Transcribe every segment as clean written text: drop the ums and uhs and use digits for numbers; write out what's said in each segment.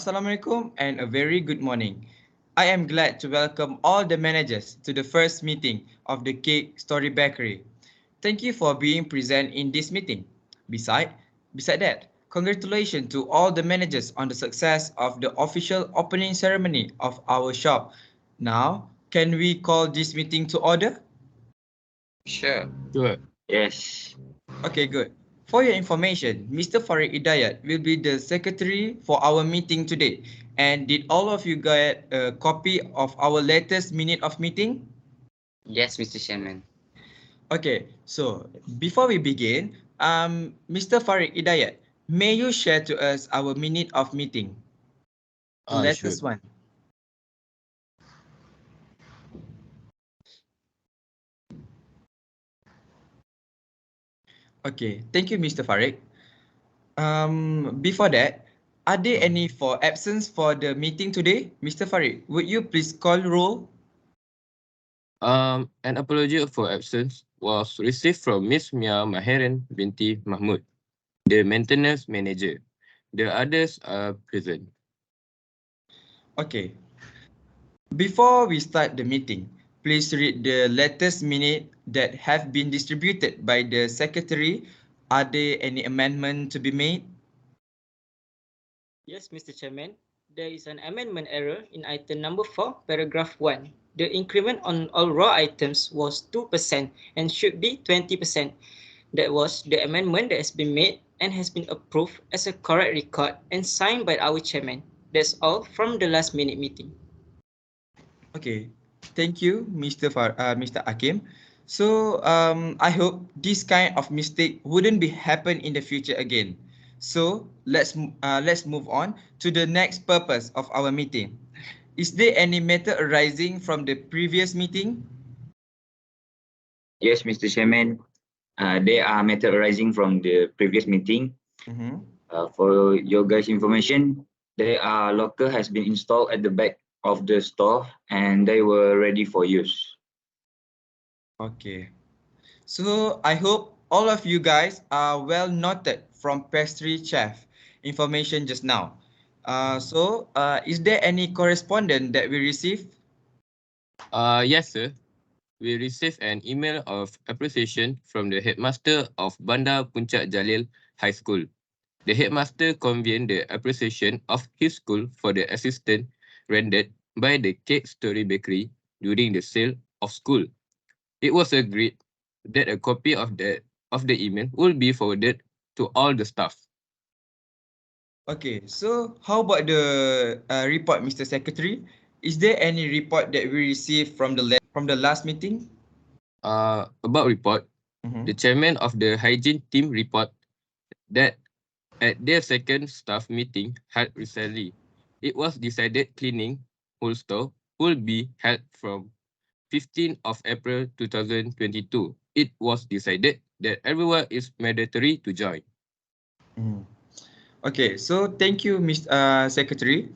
Assalamualaikum and a very good morning. I am glad to welcome all the managers to the first meeting of the Cake Story Bakery. Thank you for being present in this meeting. Beside that, congratulations to all the managers on the success of the official opening ceremony of our shop. Now, can we call this meeting to order? Sure. Sure. Yes. Okay, good. For your information, Mr. Farid Hidayat will be the secretary for our meeting today. And did all of you get a copy of our latest minute of meeting? Yes, Mr. Chairman. Okay, so before we begin, Mr. Farid Hidayat, may you share to us our minute of meeting? The latest Sure. one. Okay, thank you, Mr. Farid. Before that, are there any for absence for the meeting today? Mr. Farid, would you please call roll? An apology for absence was received from Miss Mia Maheran binti Mahmud, the maintenance manager. The others are present. Okay. Before we start the meeting, please read the latest minute that have been distributed by the secretary. Are there any amendment to be made? Yes, Mr. Chairman. There is an amendment error in item number 4, paragraph 1. The increment on all raw items was 2% and should be 20%. That was the amendment that has been made and has been approved as a correct record and signed by our chairman. That's all from the last minute meeting. Okay, thank you, Mr. Hakim. So I hope this kind of mistake wouldn't be happen in the future again. So let's move on to the next purpose of our meeting. Is there any matter arising from the previous meeting? Yes, Mr. Chairman. There are matters arising from the previous meeting. Mm-hmm. For your guys' information, there are locker has been installed at the back of the store and they were ready for use. Okay. So I hope all of you guys are well noted from pastry chef information just now. Is there any correspondence that we received? Yes, sir. We received an email of appreciation from the headmaster of Bandar Puncak Jalil High School. The headmaster conveyed the appreciation of his school for the assistance rendered by the Cake Story Bakery during the sale of school. It was agreed that a copy of the email will be forwarded to all the staff. Okay, so how about the report, Mr. Secretary? Is there any report that we received from the last meeting? About report, Mm-hmm. the chairman of the hygiene team report that at their second staff meeting held recently, it was decided cleaning whole store will be held from 15th of April 2022. It was decided that everyone is mandatory to join. Mm. Okay, so thank you, Mr. Secretary.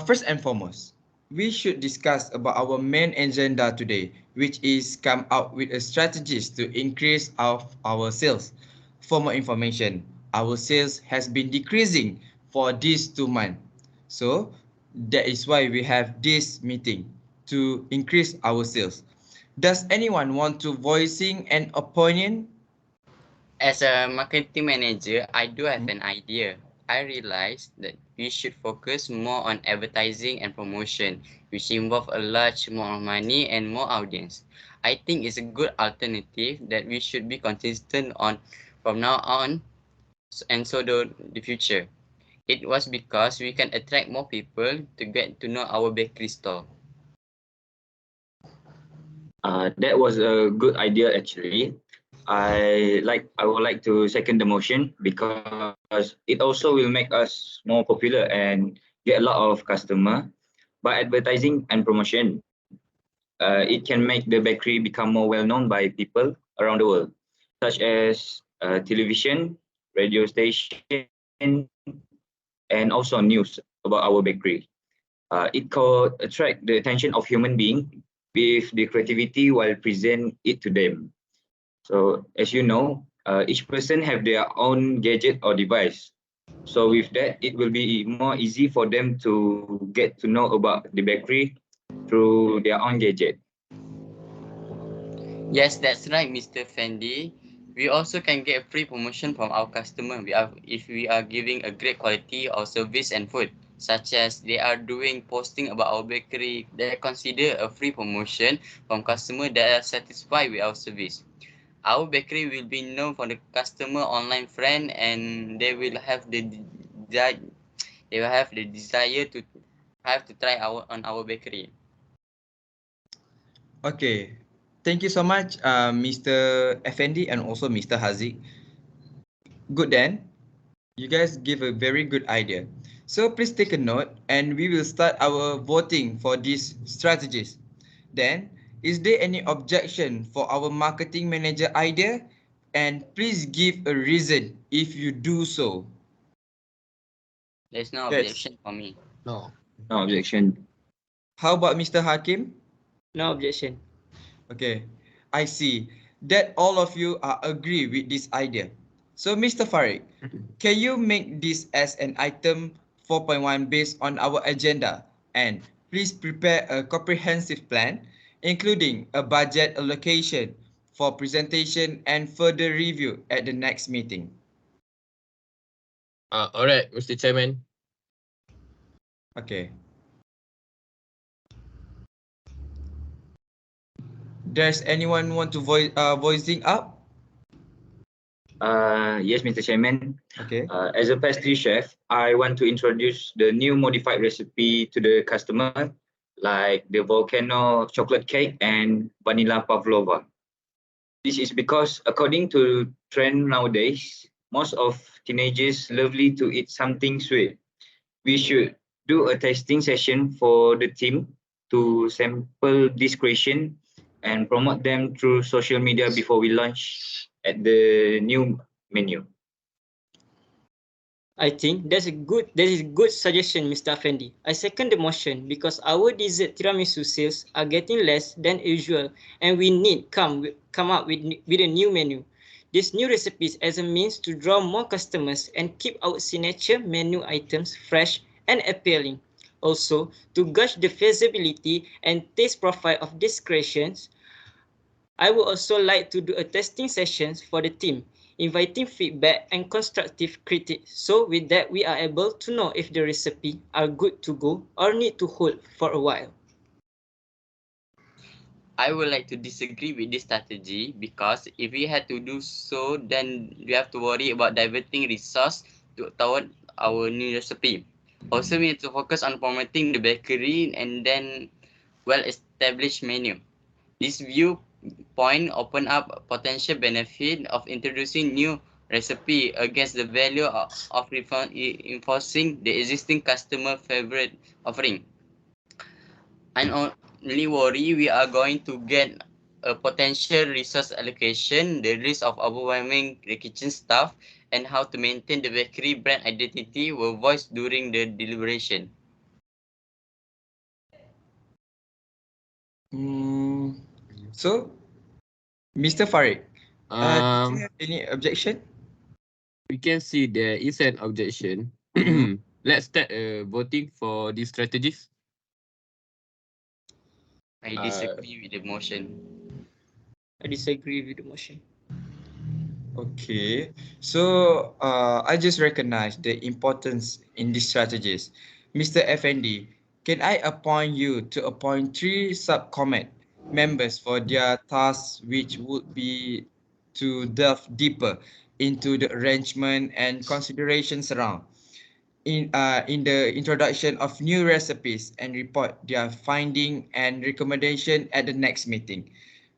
First and foremost, we should discuss about our main agenda today, which is come out with a strategies to increase our sales. For more information, our sales has been decreasing for these 2 months. So that is why we have this meeting to increase our sales. Does anyone want to voicing an opinion? As a marketing manager, I do have an idea. I realized that we should focus more on advertising and promotion, which involve a large amount of money and more audience. I think it's a good alternative that we should be consistent on from now on and so the future. It was because we can attract more people to get to know our bakery store. That was a good idea actually. I would like to second the motion because it also will make us more popular and get a lot of customer. By advertising and promotion, it can make the bakery become more well known by people around the world, such as television, radio station, and also news about our bakery. It could attract the attention of human being with the creativity while present it to them. So as you know, each person have their own gadget or device. So with that, it will be more easy for them to get to know about the bakery through their own gadget. Yes, that's right, Mr. Fendi. We also can get a free promotion from our customer if we are giving a great quality of service and food, such as they are doing posting about our bakery. They consider a free promotion from customer that are satisfied with our service. Our bakery will be known for the customer online friend, and they will have the desire to have to try our bakery. Okay, thank you so much, Mr. Effendi and also Mr. Haziq. Good then. You guys give a very good idea. So please take a note and we will start our voting for these strategies. Then, is there any objection for our marketing manager idea? And please give a reason if you do so. There's no Yes. objection for me. No. No objection. How about Mr. Hakim? No objection. Okay, I see that all of you are agree with this idea. So Mr. Farid, can you make this as an item 4.1 based on our agenda and please prepare a comprehensive plan including a budget allocation for presentation and further review at the next meeting. Alright, Mr. Chairman. Okay. Does anyone want to voicing up? Yes, Mr. Chairman. Okay. As a pastry chef, I want to introduce the new modified recipe to the customer, like the volcano chocolate cake and vanilla pavlova. This is because, according to trend nowadays, most of teenagers lovely to eat something sweet. We should do a tasting session for the team to sample this creation and promote them through social media before we launch at the new menu. I think that is a good suggestion, Mr. Effendi. I second the motion because our dessert tiramisu sales are getting less than usual and we need come up with a new menu. This new recipes as a means to draw more customers and keep our signature menu items fresh and appealing. Also, to gauge the feasibility and taste profile of these creations, I would also like to do a testing sessions for the team, inviting feedback and constructive critiques. So with that, we are able to know if the recipe are good to go or need to hold for a while. I would like to disagree with this strategy because if we had to do so, then we have to worry about diverting resource toward our new recipe. Also, we need to focus on promoting the bakery and then well-established menu. This viewpoint open up potential benefit of introducing new recipe against the value of enforcing the existing customer favorite offering. I'm only worry we are going to get a potential resource allocation, the risk of overwhelming the kitchen staff, and how to maintain the bakery brand identity were voiced during the deliberation. So, Mr. Farid, do you Um, have any objection? we can see there is an objection. Mhm. Let's start voting for these strategies. I disagree with the motion. I disagree with the motion. Okay, so I just recognize the importance in these strategies. Mr. FND, can I appoint you to appoint 3 subcommittee members for their tasks, which would be to delve deeper into the arrangement and considerations around in the introduction of new recipes and report their finding and recommendation at the next meeting.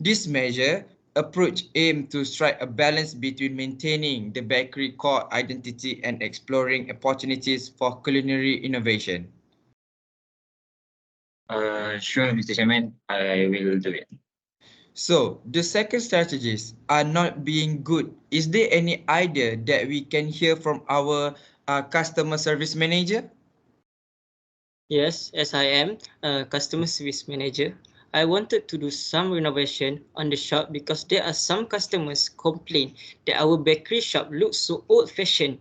This measure approach aim to strike a balance between maintaining the bakery core identity and exploring opportunities for culinary innovation. Sure, Mr. Chairman, I will do it. So, the second strategies are not being good. Is there any idea that we can hear from our customer service manager? Yes, as I am a customer service manager, I wanted to do some renovation on the shop because there are some customers complain that our bakery shop looks so old-fashioned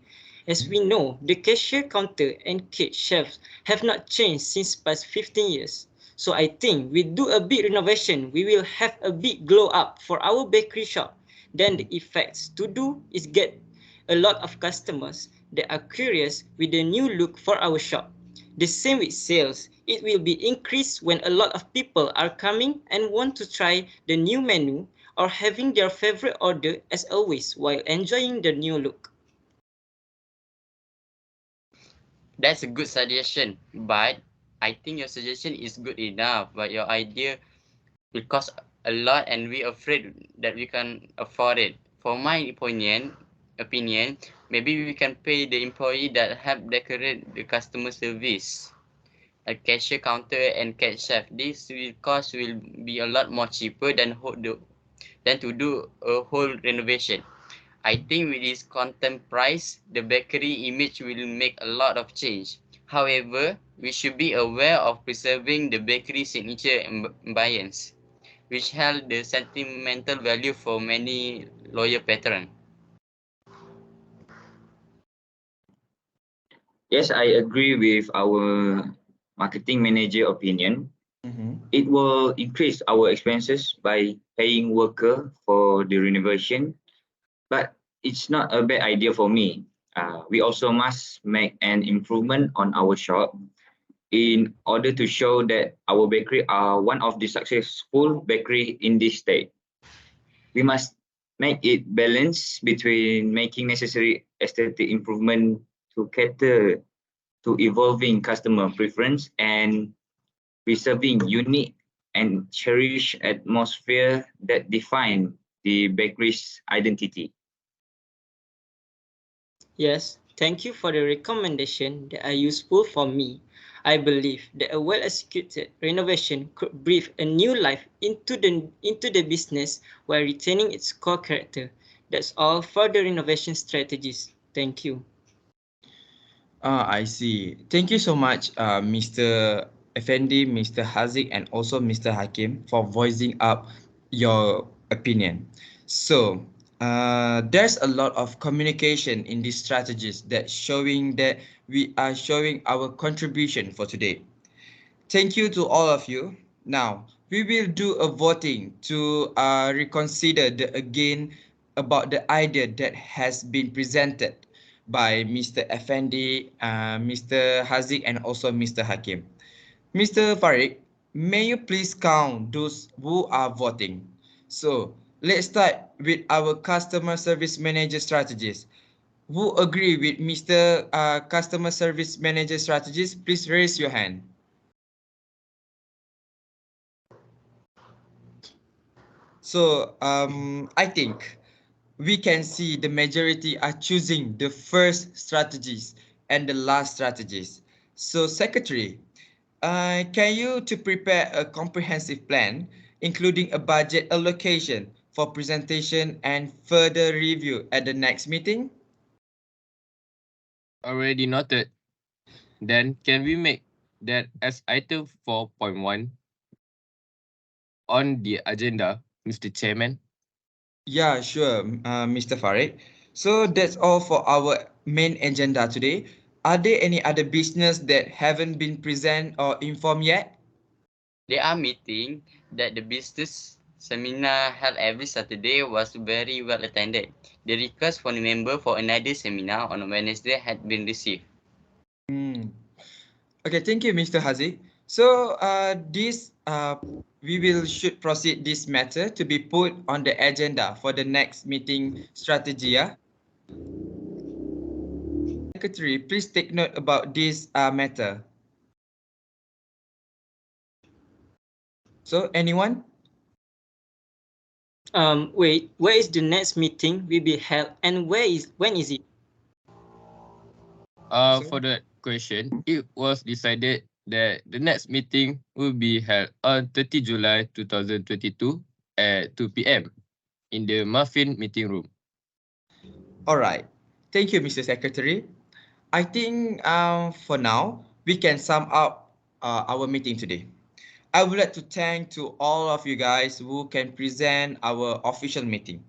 As we know, the cashier counter and cake shelves have not changed since past 15 years. So I think we do a big renovation, we will have a big glow up for our bakery shop. Then the effects to do is get a lot of customers that are curious with the new look for our shop. The same with sales. It will be increased when a lot of people are coming and want to try the new menu or having their favorite order as always while enjoying the new look. That's a good suggestion, but I think your suggestion is good enough, but your idea will cost a lot and we're afraid that we can afford it. For my opinion, maybe we can pay the employee that help decorate the customer service, a cashier counter and cat chef. This will cost will be a lot more cheaper than to do a whole renovation. I think with this content price, the bakery image will make a lot of change. However, we should be aware of preserving the bakery signature ambience, which held the sentimental value for many loyal patrons. Yes, I agree with our marketing manager opinion. It will increase our expenses by paying worker for the renovation, but it's not a bad idea for me. We also must make an improvement on our shop in order to show that our bakery are one of the successful bakery in this state. We must make it balance between making necessary aesthetic improvement to cater to evolving customer preference and preserving unique and cherished atmosphere that define the bakery's identity. Yes, thank you for the recommendation that are useful for me. I believe that a well-executed renovation could breathe a new life into the business while retaining its core character. That's all for the renovation strategies. Thank you. I see. Thank you so much, Mr. Effendi, Mr. Haziq, and also Mr. Hakim for voicing up your opinion. So, there's a lot of communication in these strategies that showing that we are showing our contribution for today. Thank you to all of you. Now, we will do a voting to reconsider again about the idea that has been presented by Mr. Effendi, Mr. Haziq, and also Mr. Hakim. Mr. Farid, may you please count those who are voting? So, let's start with our customer service manager strategies. Who agree with Mr. Customer Service Manager strategies? Please raise your hand. So I think we can see the majority are choosing the first strategies and the last strategies. So Secretary, can you to prepare a comprehensive plan, including a budget allocation for presentation and further review at the next meeting? Already noted. Then can we make that as item 4.1 on the agenda, Mr. Chairman? Yeah, sure, Mr. Farid. So that's all for our main agenda today. Are there any other business that haven't been present or informed yet? They are meeting that the business seminar held every Saturday was very well attended. The request for the member for another seminar on Wednesday had been received. Hmm. Okay, thank you, Mr. Haziq. So this we will should proceed this matter to be put on the agenda for the next meeting strategy. Yeah? Secretary, please take note about this matter. So anyone? Wait, where is the next meeting will be held and when is it? For that question, it was decided that the next meeting will be held on 30 July 2022 at 2 p.m. in the Muffin Meeting Room. All right. Thank you, Mr. Secretary. I think for now, we can sum up our meeting today. I would like to thank to all of you guys who can present our official meeting.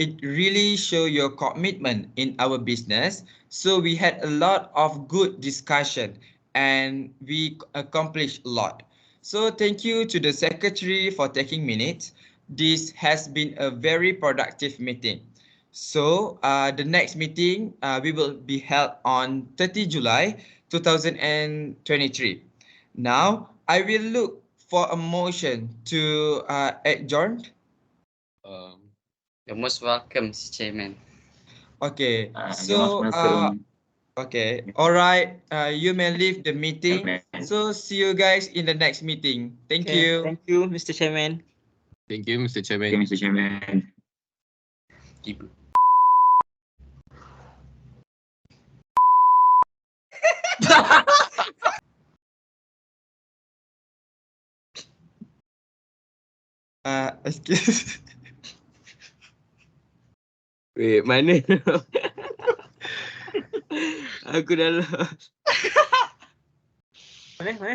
it really show your commitment in our business. So we had a lot of good discussion and we accomplished a lot. So thank you to the secretary for taking minutes. This has been a very productive meeting. So the next meeting we will be held on 30 July 2023. Now I will look for a motion to adjourn. Um, You're most welcome, Mr. Chairman. Okay, You're most so welcome. okay, all right. You may leave the meeting. Chairman. So see you guys in the next meeting. Thank Okay, you. thank you, Mr. Chairman. thank you, Mr. Thank Chairman. you, Mr. Chairman. Keep Excuse. Wait, mana? Aku dah lost. Mana?